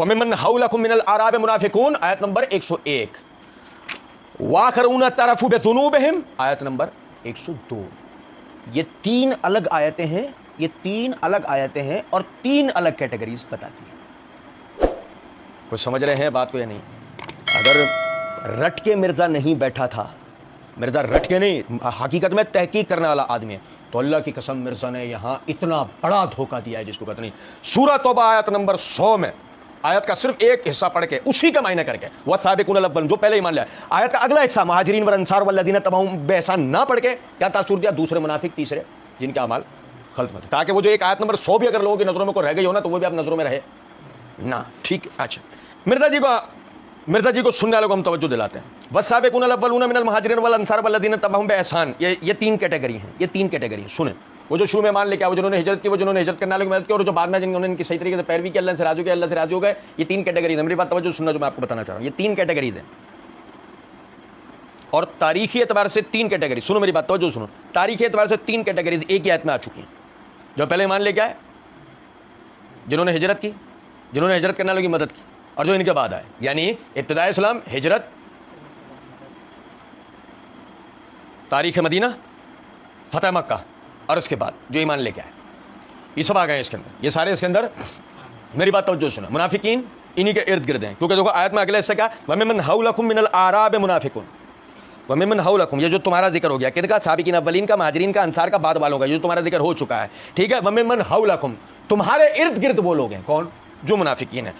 وَمِمَّنْ حَوْلَكُمْ مِنَ الْأَعْرَابِ مُنَافِقُونَ آیت نمبر 101. وَآخَرُونَ اعْتَرَفُوا بِذُنُوبِهِمْ آیت نمبر 102. یہ تین الگ آیتیں ہیں، یہ تین الگ آیتیں ہیں اور تین الگ کیٹیگریز بتاتی ہیں. کچھ سمجھ رہے ہیں بات کو یا نہیں؟ اگر رٹ کے مرزا نہیں بیٹھا تھا، مرزا رٹ کے نہیں، حقیقت میں تحقیق کرنے والا آدمی ہے، تو اللہ کی قسم مرزا نے یہاں اتنا بڑا دھوکہ دیا ہے جس کو پتہ نہیں. سورہ توبہ آیت نمبر 100 میں آیت کا صرف ایک حصہ پڑھ کے اسی کا معنی کر کے والسابقون الاولون جو پہلے ایمان لیا، آیت کا اگلا حصہ مہاجرین والانصار والذین تبعوہم بإحسان نہ پڑھ کے کیا تاثر دیا؟ دوسرے منافق تیسرے جن کے اعمال خلط میں تھے، تاکہ وہ جو ایک آیت نمبر 100 بھی اگر لوگوں کی نظروں میں کو رہ گئی ہو نا تو وہ بھی آپ نظروں میں رہے نہ. ٹھیک. اچھا مرزا جی کو سننے والوں کو ہم توجہ دلاتے ہیں. والسابقون الاولون من المہاجرین والانصار والذین تبعوہم بإحسان، یہ تین کیٹیگری ہیں، یہ تین کیٹیگری ہیں. سنیں، وہ جو شروع میں مان لے کے وہ جنہوں نے ہجرت کی، وہ جنہوں نے ہجرت کرنے والوں کی مدد کی، اور جو بعد میں جنہوں نے ان کی صحیح طریقے سے پیروی کی، اللہ سے راضی ہو گئے، اللہ سے راضی ہو گئے. یہ تین کیٹیگریز ہیں. میری بات توجہ سننا جو میں آپ کو بتانا چاہ رہا ہوں. یہ تین کیٹیگریز ہیں اور تاریخی اعتبار سے تین کیٹیگری. سنو میری بات توجہ سنو. تاریخی اعتبار سے تین کیٹیگریز ایک ہی آیت میں آ چکی ہیں. جو پہلے مان لے کے آئے، جنہوں نے ہجرت کی، جنہوں نے ہجرت کرنے والوں کی مدد کی، اور جو ان کے بعد آئے، یعنی ابتداء اسلام، ہجرت، تاریخ مدینہ، فتح مکہ، اور اس کے بعد جو ایمان لے کے آئے، یہ سب آ گئے اس کے اندر. یہ سارے اس کے اندر. میری بات توجہ سنا. منافقین انہی کے ارد گرد ہیں، کیونکہ دیکھو آیت میں اگلے حصے کیا، وَمِمَّنْ حَوْلَكُمْ مِنَ الْأَعْرَابِ مُنَافِقُونَ. وَمِمَّنْ حَوْلَكُمْ، یہ جو تمہارا ذکر ہو گیا، کن کا؟ سابقین اولین کا، مہاجرین کا، انصار کا، بعد والوں کا، یہ جو تمہارا ذکر ہو چکا ہے. ٹھیک ہے. وَمِمَّنْ حَوْلَكُمْ، تمہارے ارد گرد وہ لوگ ہیں. کون؟ جو منافقین ہیں.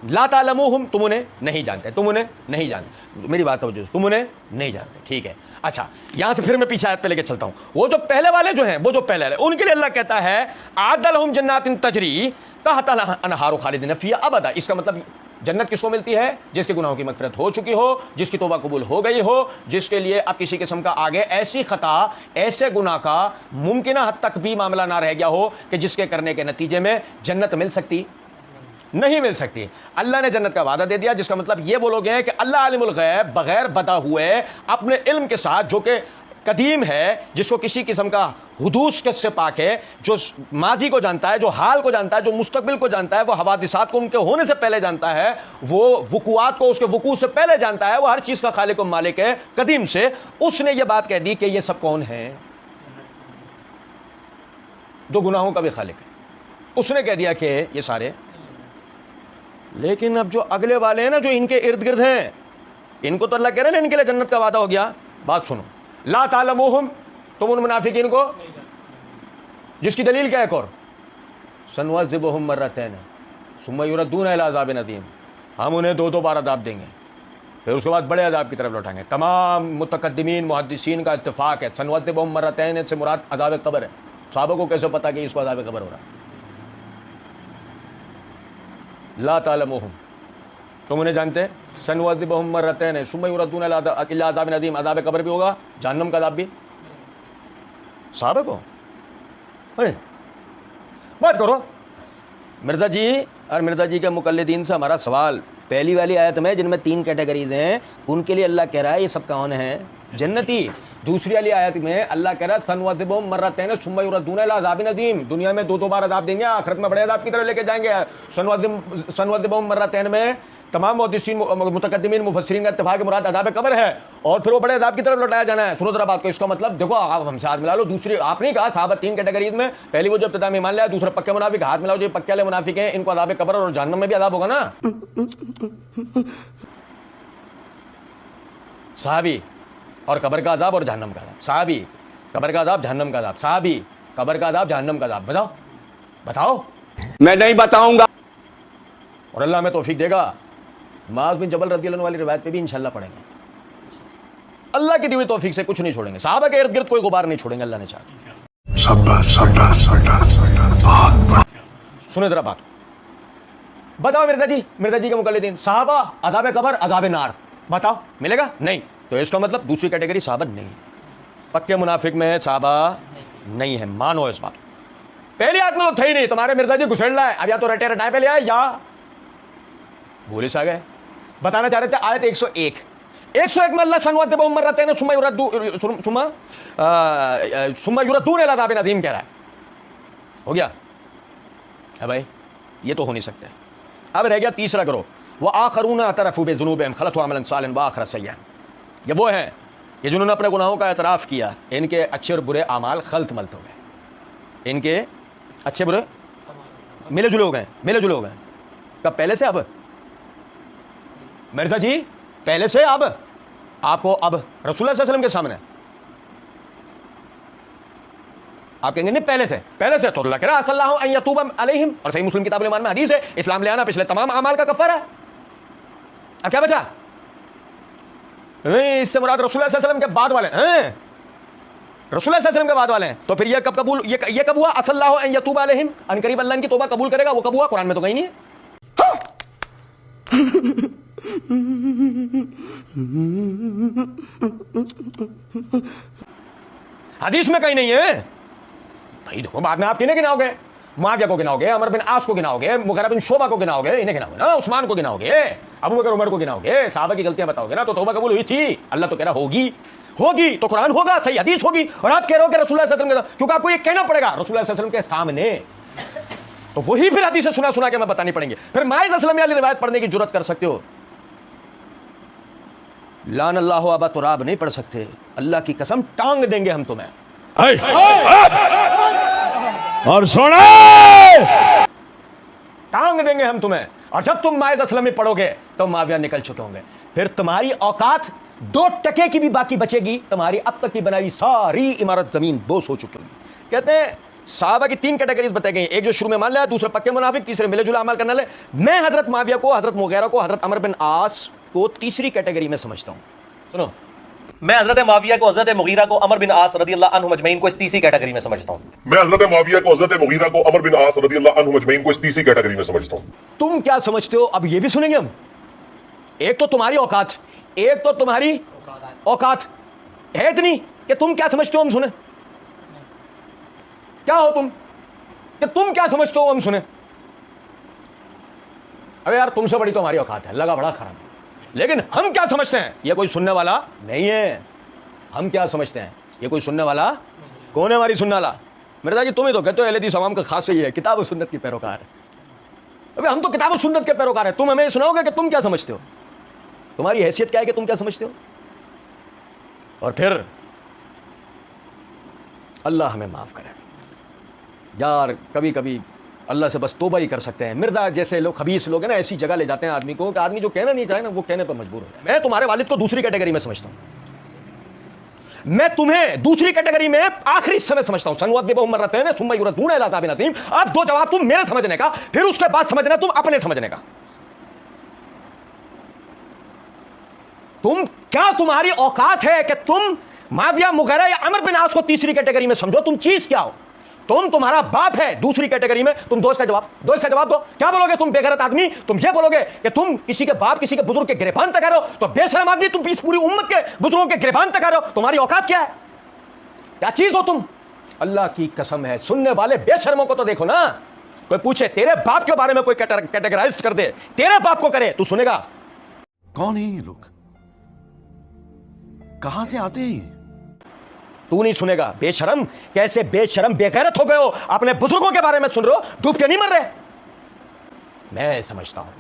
لا تعلموہم، تم انہیں نہیں جانتے، تم انہیں نہیں جانتے. میری بات توجہ، تم انہیں نہیں جانتے. ٹھیک ہے. اچھا، یہاں سے پھر میں پیچھے آیت پہ لے کے چلتا ہوں. وہ جو پہلے والے جو ہیں، وہ جو پہلے والے، ان کے لیے اللہ کہتا ہے اعد لہم جنات تجری تحت الانہار خالدین فیہا ابدا. اس کا مطلب جنت کس کو ملتی ہے؟ جس کے گناہوں کی مغفرت ہو چکی ہو، جس کی توبہ قبول ہو گئی ہو، جس کے لیے اب کسی قسم کا آگے ایسی خطا، ایسے گناہ کا ممکنہ حد تک بھی معاملہ نہ رہ گیا ہو کہ جس کے کرنے کے نتیجے میں جنت مل سکتی نہیں مل سکتی. اللہ نے جنت کا وعدہ دے دیا، جس کا مطلب یہ وہ لوگ ہیں کہ اللہ عالم الغیب، بغیر بتا ہوئے اپنے علم کے ساتھ، جو کہ قدیم ہے، جس کو کسی قسم کا حدوث سے پاک ہے، جو ماضی کو جانتا ہے، جو حال کو جانتا ہے، جو مستقبل کو جانتا ہے، وہ حوادثات کو ان کے ہونے سے پہلے جانتا ہے، وہ وقوعات کو اس کے وقوع سے پہلے جانتا ہے، وہ ہر چیز کا خالق و مالک ہے قدیم سے. اس نے یہ بات کہہ دی کہ یہ سب کون ہیں؟ جو گناہوں کا بھی خالق ہے. اس نے کہہ دیا کہ یہ سارے. لیکن اب جو اگلے والے ہیں نا، جو ان کے ارد گرد ہیں، ان کو تو اللہ کہہ رہے ہیں ان کے لیے جنت کا وعدہ ہو گیا. بات سنو. لا تعلموہم، تم ان منافقین کو، جس کی دلیل کیا ہے؟ ایک اور، سنعذبہم مرتین ثم یردون الی عذاب عظیم، ہم انہیں دو بار عذاب دیں گے، پھر اس کے بعد بڑے عذاب کی طرف لوٹائیں گے. تمام متقدمین محدثین کا اتفاق ہے سنعذبہم مرتین سے مراد عذاب قبر ہے. صحابہ کو کیسے پتا کہ اس کو عذاب قبر ہو رہا ہے؟ لا تعلموہم، تم انہیں جانتے. سنعذبہم مرتین ثم یردون الی عذاب عظیم، عذاب قبر بھی ہوگا، جہنم کا عذاب بھی. صحابہ کو بات کرو. مرزا جی اور مرزا جی کے مقلدین سے ہمارا سوال، پہلی والی آیت میں جن میں تین کیٹیگریز ہیں، ان کے لیے اللہ کہہ رہا ہے یہ سب کون ہیں؟ جنتی. دوسری والی آیت میں اللہ کہہ رہا ہے سنعذبہم مرتین ثم یردون الی عذاب عظیم، دنیا میں دو بار عذاب دیں گے، آخرت میں بڑے عذاب کی طرف لے کے جائیں گے. سنعذبہم مرتین میں تمام محدثین متقدمین مفسرین کا اتفاق مراد عذاب قبر ہے، اور پھر وہ بڑے عذاب کی طرف لوٹایا جانا ہے. سنو ذرا بات کو. اس کا مطلب دیکھو، آپ ہم سے ہاتھ ملا لو. دوسری آپ نے کہا صحابہ تین کیٹیگریز میں، پہلی وہ جو ابتدا میں ایمان لیا، دوسرا پکے منافق. ہاتھ ملاؤ جو پکے والے منافق ہیں، ان کو عذاب قبر اور جہنم میں بھی عذاب ہوگا نا. صحابی اور قبر کا عذاب اور جہنم کا عذاب. صحابی قبر کا عذاب، جہنم کا عذاب. صحابی قبر کا عذاب، جہنم کا عذاب. بتاؤ. میں نہیں بتاؤں گا. اور اللہ ہمیں توفیق دے گا. معاذ بن جبل رضی اللہ عنہ والی روایت پہ بھی انشاءاللہ پڑھیں گے. اللہ کی دی ہوئی توفیق سے کچھ نہیں چھوڑیں گے. صحابہ کے ارد گرد کوئی غبار نہیں چھوڑیں گے اللہ نے چاہا. سنیں ذرا بات. بتاؤ مرزا جی کے مقلدین، صحابہ عذاب قبر، عذاب نار، بتاؤ ملے گا؟ نہیں. تو اس کا مطلب دوسری کیٹیگری صحابہ نہیں ہے. پکے منافق میں صحابہ نہیں ہے. مانو اس بات. پہلی آدمی تو تھے ہی نہیں. تمہارے مرزا جی گھسڑ رہا ہے، اب یا تو رٹے رٹائے پہ لے آئے یا بھولے سے آ گئے. بتانا چاہ رہے تھے آیت 101 میں اللہ سنعذبہم مرتین ثم یردون الی عذاب عظیم کہہ رہا ہے. ہو گیا ہے بھائی؟ یہ تو ہو نہیں سکتا. اب رہ گیا تیسرا گروہ، وہ آخرون اعترفوا بذنوبہم خلطوا عملا صالحا وآخر سیئا، یہ وہ ہیں یہ جنہوں نے اپنے گناہوں کا اعتراف کیا، ان کے اچھے اور برے اعمال خلط ملت ہو گئے، ان کے اچھے برے ملے جلے ہو گئے، ملے جلے ہو گئے۔ کب؟ پہلے سے اب؟ مرزا جی پہلے سے اب؟ آپ کو اب رسول اللہ صلی اللہ علیہ وسلم کے سامنے آپ کہیں گے نہیں پہلے سے، پہلے سے تو اللہ کہہ رہا صلی اللہ ان یتوب علیہم، اور صحیح مسلم کتاب الایمان میں حدیث ہے اسلام لے آنا پچھلے تمام اعمال کا کفارہ ہے۔ اب کیا بچا؟ نہیں، اس سے مراد رسول اللہ صلی اللہ علیہ وسلم کے بعد والے ہیں، رسول اللہ صلی اللہ علیہ وسلم کے بعد والے ہیں۔ تو پھر یہ کب قبول، یہ کب ہوا؟ صلی اللہ ان یتوب علیہم، ان قریب اللہ ان کی توبہ قبول کرے گا، وہ کب ہوا؟ قرآن میں تو کہیں نہیں ہے۔ حدیث میں کہیں نہیں ہے بھائی۔ دیکھو بعد میں آپ کنہیں گناؤ گے؟ معاویہ کو گناؤ گے، عمر بن عاص کو گناؤ گے، مغیرہ بن شعبہ کو گناؤ گے، انہیں گناؤ گے نا، عثمان کو گناؤ گے، ابو بکر عمر کو گناؤ گے، صحابہ کی غلطیاں بتاؤ گے نا، تو توبہ قبول ہوئی تھی؟ اللہ تو کہہ رہا ہوگی، ہوگی تو قرآن ہوگا، صحیح حدیث ہوگی، اور آپ کہہ رہے ہو کہ رسول اللہ صلی اللہ علیہ وسلم، کیونکہ آپ کو یہ کہنا پڑے گا رسول اللہ صلی اللہ علیہ وسلم کے سامنے، تو وہی پھر حدیث سنا سنا کے میں بتانی پڑیں گے، پھر مائز اسلمیہ والی روایت پڑھنے کی جرت کر سکتے ہو؟ لعن اللہ ابا تراب نہیں پڑھ سکتے، اللہ کی قسم ٹانگ دیں گے ہم تمہیں، اور سونا ٹانگ دیں گے ہم تمہیں۔ اور جب تم مائز اسلم میں پڑھو گے تو معاویہ نکل چکے ہوں گے، پھر تمہاری اوقات 2 ٹکے کی بھی باقی بچے گی، تمہاری اب تک کی بنائی ساری عمارت زمین بوس ہو چکی ہوگی۔ کہتے ہیں صحابہ کی 3 کیٹیگریز بتائی گئی، ایک جو شروع میں مان لیا، دوسرے پکے منافق، تیسرے ملے جلے عمل کرنے والے۔ میں حضرت معاویہ کو، حضرت مغیرہ کو، حضرت عمر بن عاص کو تیسری کیٹیگری میں سمجھتا ہوں۔ سنو، میں حضرت معاویہ کو، حضرت مغیرہ کو، عمر بن عاص رضی اللہ عنہم اجمعین کو اس تیسری کیٹیگری میں سمجھتا ہوں۔ میں حضرت معاویہ کو، حضرت مغیرہ کو، عمر بن عاص رضی اللہ عنہم اجمعین کو اس تیسری کیٹیگری میں سمجھتا ہوں۔ تم کیا سمجھتے ہو؟ اب یہ بھی سنیں گے ہم۔ ایک تو تمہاری اوقات، ایک تو تمہاری اوقات ہے اتنی کہ تم کیا سمجھتے ہو ہم سنیں؟ کیا ہو تم کہ تم کیا سمجھتے ہو ہم سنیں؟ ابے یار تم سے بڑی تو ہماری اوقات ہے، لگا بڑا خراب، لیکن ہم کیا سمجھتے ہیں یہ کوئی سننے والا نہیں ہے۔ ہم کیا سمجھتے ہیں یہ کوئی سننے والا کون ہے؟ ہماری سننے والا مرزا جی تم ہی تو کہتے ہو اہل حدیث عوام کا خاص یہ ہے کتاب و سنت کی پیروکار ہے۔ ابے ہم تو کتاب و سنت کے پیروکار ہیں، تم ہمیں سناؤ گے کہ تم کیا سمجھتے ہو؟ تمہاری حیثیت کیا ہے کہ تم کیا سمجھتے ہو؟ اور پھر اللہ ہمیں معاف کرے یار، کبھی کبھی اللہ سے بس توبہ ہی کر سکتے ہیں۔ مرزا جیسے لوگ، خبیث لوگ ہیں نا، ایسی جگہ لے جاتے ہیں آدمی کو کہ آدمی جو کہنا نہیں چاہے نا وہ کہنے پر مجبور ہو جائے۔ میں تمہارے والد کو دوسری کیٹیگری میں سمجھتا ہوں، میں تمہیں دوسری کیٹیگری میں آخری حصے میں سمجھتا ہوں۔ سنوذبہم مرتین ثم یردون الی عذاب عظیم۔ اب 2 جواب تم میرے سمجھنے کا، پھر اس کے بعد سمجھنا تم اپنے سمجھنے کا۔ تم کیا تمہاری اوقات ہے کہ تم معاویہ مغیرہ یا عمر بن عاص کو تیسری کیٹیگری میں سمجھو؟ تم چیز کیا ہو؟ تمہارا باپ ہے دوسری کیٹیگری میں، تم دو اس کا جواب دو۔ کیا بولو گے تم بے غیرت آدمی؟ تم یہ بولو گے کہ تم کسی کے باپ، کسی کے بزرگ کے گریبان تک آ رہے ہو تو بے شرم آدمی، تم اس پوری امت کے بزرگوں کے گریبان تک آ رہے ہو، تمہاری اوقات کیا ہے؟ کیا چیز ہو تم؟ اللہ کی قسم ہے، سننے والے بے شرموں کو تو دیکھو نا، کوئی پوچھے تیرے باپ کے بارے میں، کوئی کیٹیگرائز کر دے، تیرے باپ کو کرے، تو سنے گا؟ کون ہے یہ لوگ؟ کہاں سے آتے ہیں؟ تو نہیں سنے گا۔ بے شرم، کیسے بے شرم بے غیرت ہو گئے ہو، اپنے بزرگوں کے بارے میں سن رہے ہو، ڈوب کے نہیں مر رہے۔ میں سمجھتا ہوں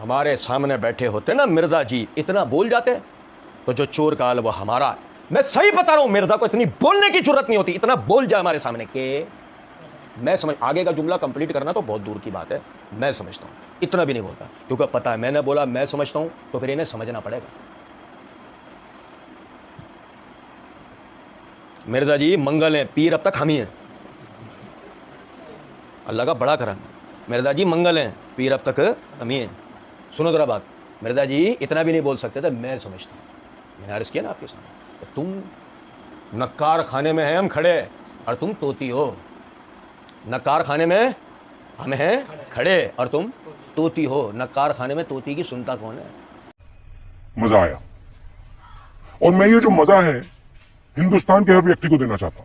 ہمارے سامنے بیٹھے ہوتے نا مرزا جی اتنا بول جاتے تو جو چور کا حال وہ ہمارا۔ میں صحیح بتا رہا ہوں، مرزا کو اتنی بولنے کی ضرورت نہیں ہوتی، اتنا بول جائے ہمارے سامنے کہ میں سمجھ، آگے کا جملہ کمپلیٹ کرنا تو بہت دور کی بات ہے، میں سمجھتا ہوں اتنا بھی نہیں بولتا، کیونکہ پتا ہے میں نے بولا میں سمجھتا ہوں تو پھر انہیں سمجھنا پڑے گا۔ مرزا جی منگل ہیں، پیر اب تک ہم ہی ہیں، اللہ کا بڑا کرم۔ مرزا جی منگل ہیں، پیر اب تک ہم ہی ہیں۔ سنو ذرا بات، مرزا جی اتنا بھی نہیں بول سکتے تھے، میں سمجھتا ہوں، میں نے عرض کیا نا آپ کے سامنے، تم نکار خانے میں ہیں ہم کھڑے اور تم طوطی ہو۔ نکار خانے میں ہم ہیں کھڑے اور تم طوطی ہو۔ نکار خانے میں طوطی کی سنتا کون ہے؟ مزہ آیا، اور میں یہ جو مزہ ہے ہندوستان کے ہر ویکتی کو دینا چاہتا ہوں۔